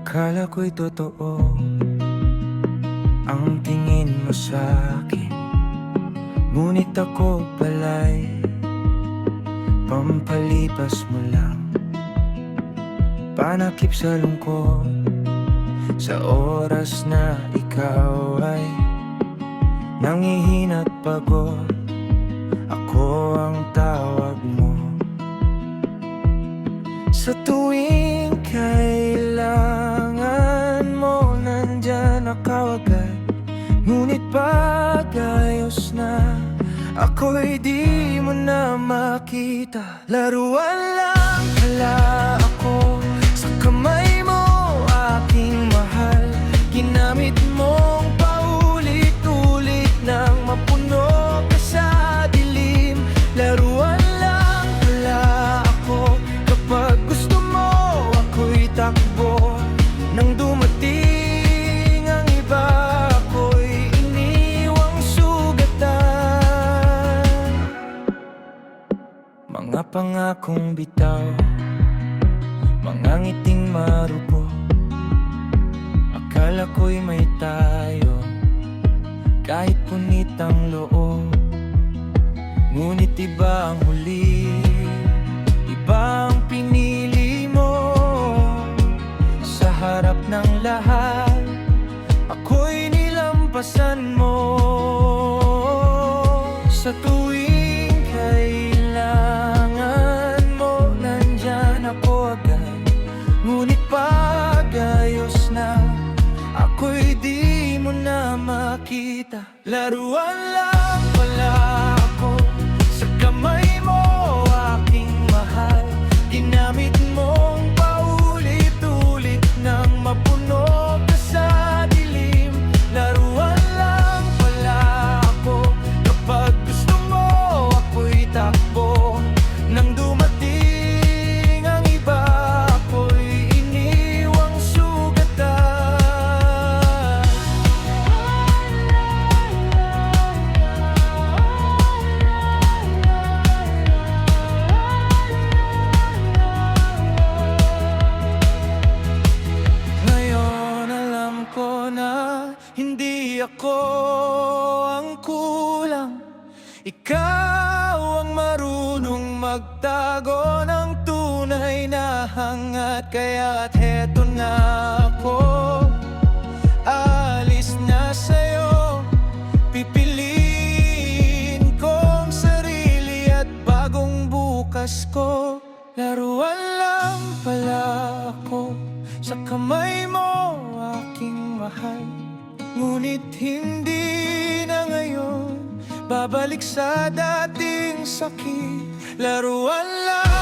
Akala ko'y totoo ang tingin mo sa'kin, ngunit ako pala'y pampalipas mo lang. Panakip sa lungkot, sa oras na ikaw ay nangihina't pagod. Ako ang tawag mo sa tuwing kailangan mo. Nandyan ako agad, ngunit pag-ayos na, ako'y di mo na makita. Laruan lang pala ako sa kamay mo, aking mahal. Ginamit mong paulit-ulit nang mapuno ka sa dilim. Laruan lang pala ako, kapag gusto mo ako'y takbo. Nang dumating ang iba, ako'y iniwang sugatan. Mga pangakong bitaw, mga ngiting marupo. Akala ko'y may tayo, kahit punit ang loob. Ngunit iba ang huli, iba ang pinili mo. Sa harap ng lahat, ako'y nilampasan mo. Sa tuwing kailangan mo, nandyan ako agad, ngunit pag-ayos na, ako'y di mo na makita. Laruan lang pala ako sa kamay mo, aking mahal. Ginamit mong paulit-ulit nang mapuno ka sa dilim. Laruan lang pala ako, kapag gusto mo ako'y takbo. Nang dumating ang iba, ako'y iniwang sugatan. Ngayon alam ko na hindi ako ang kulang. Ikaw ang marunong magtago ng tunay na hangat. Kaya't heto na ako, alis na sa'yo. Pipiliin kong sarili at bagong bukas ko. Laruan lang pala ako sa kamay mo, aking mahal. Ngunit hindi na ngayon babalik sa dating sakit. Laruan lang